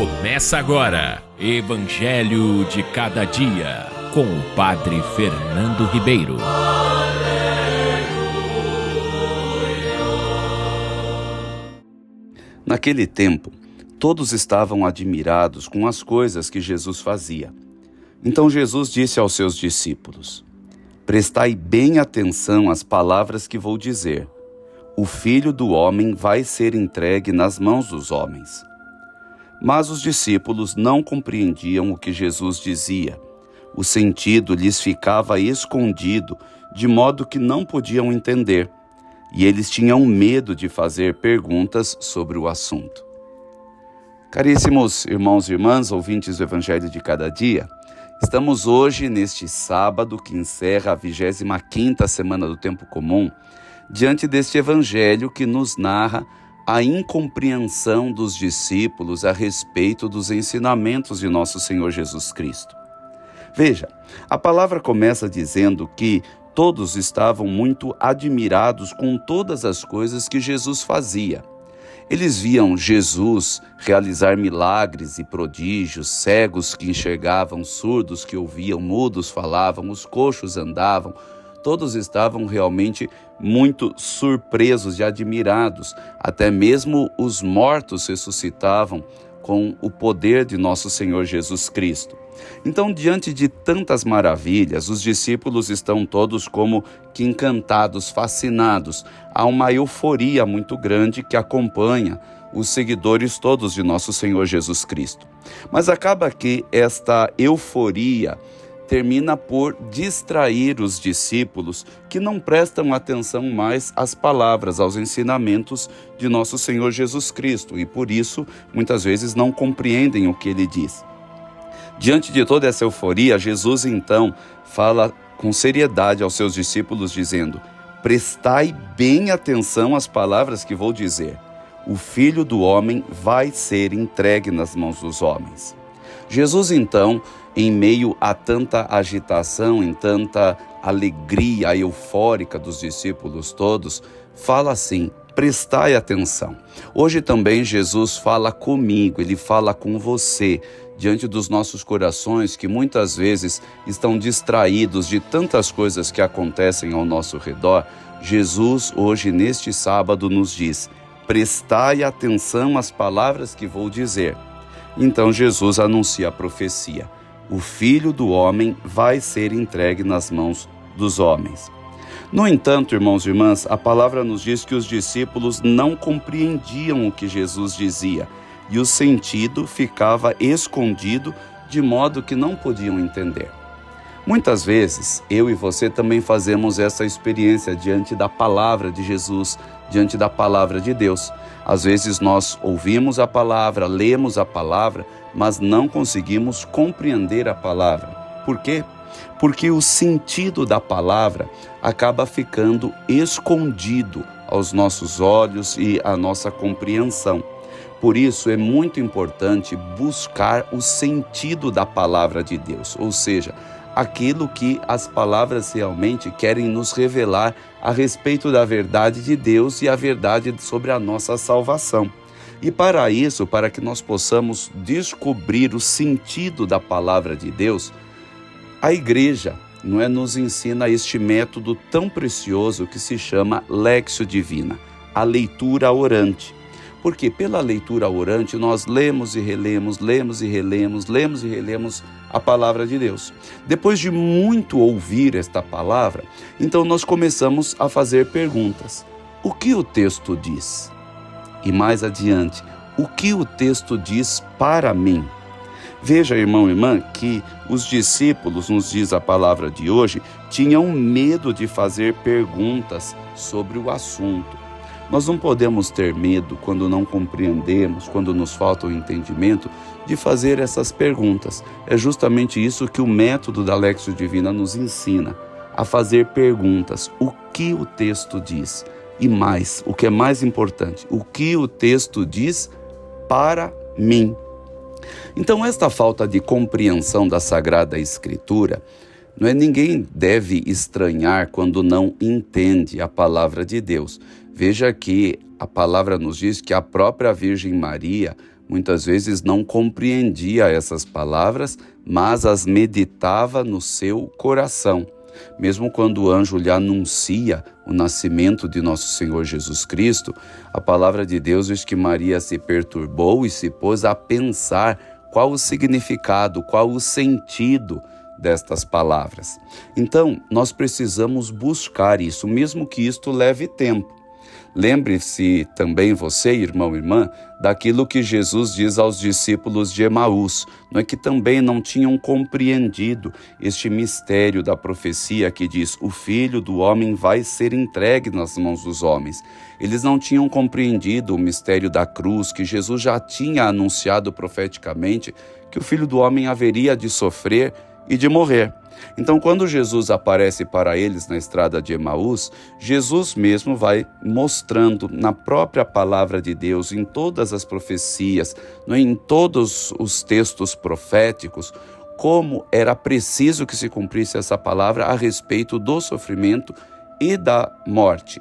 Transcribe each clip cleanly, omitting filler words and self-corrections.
Começa agora, Evangelho de Cada Dia, com o Padre Fernando Ribeiro. Naquele tempo, todos estavam admirados com as coisas que Jesus fazia. Então Jesus disse aos seus discípulos: Prestai bem atenção às palavras que vou dizer. O Filho do Homem vai ser entregue nas mãos dos homens. Mas os discípulos não compreendiam o que Jesus dizia. O sentido lhes ficava escondido, de modo que não podiam entender, e eles tinham medo de fazer perguntas sobre o assunto. Caríssimos irmãos e irmãs, ouvintes do Evangelho de Cada Dia, estamos hoje, neste sábado, que encerra a 25ª semana do Tempo Comum, diante deste Evangelho que nos narra a incompreensão dos discípulos a respeito dos ensinamentos de nosso Senhor Jesus Cristo. Veja, a palavra começa dizendo que todos estavam muito admirados com todas as coisas que Jesus fazia. Eles viam Jesus realizar milagres e prodígios, cegos que enxergavam, surdos que ouviam, mudos falavam, os coxos andavam. Todos estavam realmente muito surpresos e admirados. Até mesmo os mortos ressuscitavam com o poder de nosso Senhor Jesus Cristo. Então, diante de tantas maravilhas, os discípulos estão todos como que encantados, fascinados. Há uma euforia muito grande que acompanha os seguidores todos de nosso Senhor Jesus Cristo. Mas acaba que esta euforia termina por distrair os discípulos que não prestam atenção mais às palavras, aos ensinamentos de nosso Senhor Jesus Cristo e por isso muitas vezes não compreendem o que ele diz. Diante de toda essa euforia, Jesus então fala com seriedade aos seus discípulos dizendo: Prestai bem atenção às palavras que vou dizer. O Filho do Homem vai ser entregue nas mãos dos homens. Jesus então, em meio a tanta agitação, em tanta alegria eufórica dos discípulos todos, fala assim: prestai atenção. Hoje também Jesus fala comigo, Ele fala com você, diante dos nossos corações que muitas vezes estão distraídos de tantas coisas que acontecem ao nosso redor. Jesus hoje neste sábado nos diz: prestai atenção às palavras que vou dizer. Então Jesus anuncia a profecia: o Filho do Homem vai ser entregue nas mãos dos homens. No entanto, irmãos e irmãs, a palavra nos diz que os discípulos não compreendiam o que Jesus dizia e o sentido ficava escondido de modo que não podiam entender. Muitas vezes, eu e você também fazemos essa experiência diante da palavra de Jesus, diante da palavra de Deus. Às vezes nós ouvimos a palavra, lemos a palavra, mas não conseguimos compreender a palavra. Por quê? Porque o sentido da palavra acaba ficando escondido aos nossos olhos e à nossa compreensão. Por isso é muito importante buscar o sentido da palavra de Deus, ou seja, aquilo que as palavras realmente querem nos revelar a respeito da verdade de Deus e a verdade sobre a nossa salvação. E para isso, para que nós possamos descobrir o sentido da palavra de Deus, a igreja nos ensina este método tão precioso que se chama Lectio Divina, a leitura orante. Porque pela leitura orante nós lemos e relemos a palavra de Deus. Depois de muito ouvir esta palavra, então nós começamos a fazer perguntas. O que o texto diz? E mais adiante, o que o texto diz para mim? Veja, irmão e irmã, que os discípulos, nos diz a palavra de hoje, tinham medo de fazer perguntas sobre o assunto. Nós não podemos ter medo quando não compreendemos, quando nos falta o entendimento, de fazer essas perguntas. É justamente isso que o método da Lectio Divina nos ensina, a fazer perguntas. O que o texto diz? E mais, o que é mais importante, o que o texto diz para mim? Então, esta falta de compreensão da Sagrada Escritura, ninguém deve estranhar quando não entende a palavra de Deus. Veja que a palavra nos diz que a própria Virgem Maria muitas vezes não compreendia essas palavras, mas as meditava no seu coração. Mesmo quando o anjo lhe anuncia o nascimento de nosso Senhor Jesus Cristo, a palavra de Deus diz que Maria se perturbou e se pôs a pensar qual o significado, qual o sentido destas palavras. Então, nós precisamos buscar isso, mesmo que isto leve tempo. Lembre-se também você, irmão e irmã, daquilo que Jesus diz aos discípulos de Emaús, não é que também não tinham compreendido este mistério da profecia que diz: o Filho do Homem vai ser entregue nas mãos dos homens. Eles não tinham compreendido o mistério da cruz, que Jesus já tinha anunciado profeticamente que o Filho do Homem haveria de sofrer e de morrer. Então, quando Jesus aparece para eles na estrada de Emaús, Jesus mesmo vai mostrando na própria palavra de Deus, em todas as profecias, em todos os textos proféticos, como era preciso que se cumprisse essa palavra a respeito do sofrimento e da morte.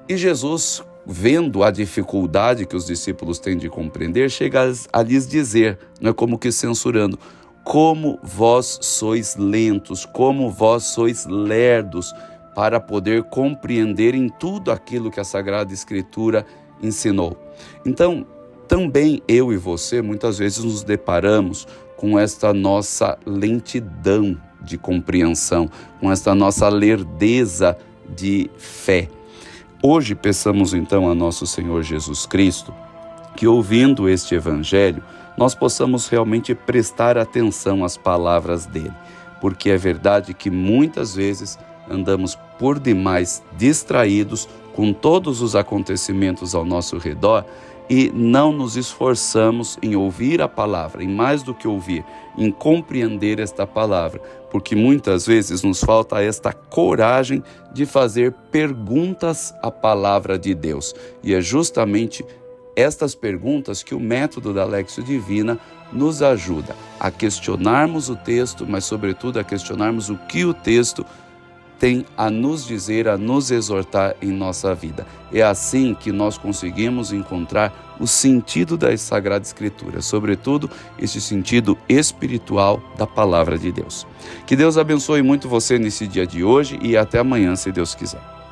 E Jesus, vendo a dificuldade que os discípulos têm de compreender, chega a lhes dizer, não é como que censurando: como vós sois lentos, como vós sois lerdos para poder compreender em tudo aquilo que a Sagrada Escritura ensinou. Então, também eu e você muitas vezes nos deparamos com esta nossa lentidão de compreensão, com esta nossa lerdeza de fé. Hoje peçamos então a nosso Senhor Jesus Cristo que, ouvindo este Evangelho, nós possamos realmente prestar atenção às palavras dele, porque é verdade que muitas vezes andamos por demais distraídos com todos os acontecimentos ao nosso redor e não nos esforçamos em ouvir a palavra, e mais do que ouvir, em compreender esta palavra, porque muitas vezes nos falta esta coragem de fazer perguntas à palavra de Deus, e é justamente estas perguntas que o método da Lexio Divina nos ajuda a questionarmos o texto, mas sobretudo a questionarmos o que o texto tem a nos dizer, a nos exortar em nossa vida. É assim que nós conseguimos encontrar o sentido da Sagrada Escritura, sobretudo esse sentido espiritual da Palavra de Deus. Que Deus abençoe muito você nesse dia de hoje e até amanhã, se Deus quiser.